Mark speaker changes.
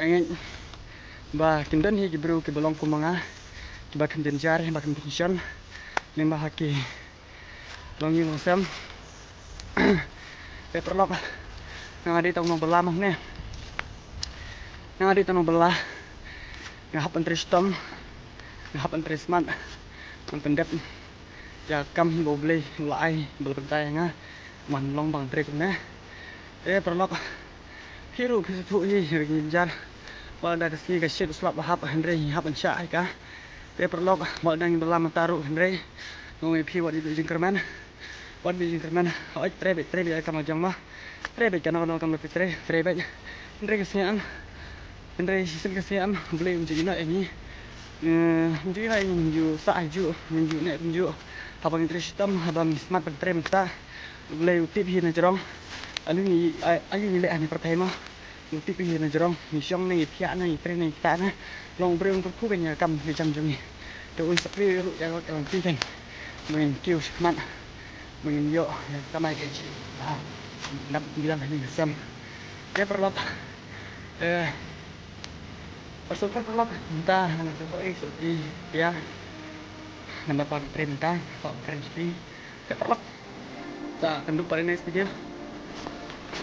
Speaker 1: Angin ba kindan hi gibru ke bolong kumanga ba kindan jar ba kindan shan ning ba haki long yin sam petrolok nang adi tong belah mah ne nang adi tong belah ngahapan tristom ngahapan trisman nang pendep ya kam bo blei lai bel bentai nga man long bang trek ne petrolok hiru pisu hi ring jar Wal da ski ka shit slap hap Henry hap an sha ka paper log wal dang belam taru Henry ngoi pi wat di jingkerman wat di jingkerman oi trebe kam jang ma trebe kana no kam pitre trebe Henry kesian Henry sin kesian beli unji na ini unji na ju sa ju unji ne ju habang tristam habang smart trem ta beli utip hi na jerong ani le ani pertama Mesti pergi na jerong ni siang ni pia ni tren ni ta na long breu untuk ku benya kam ni jam jam ni to un sapri ru ya ko ti ten mình kêu man mình yo ka mai ke chi nap bilang ni sam ya perlot pasukan perlot ta na to so ti ya nama pak tren ta pak tren ti ya perlot ta kenduk pada next video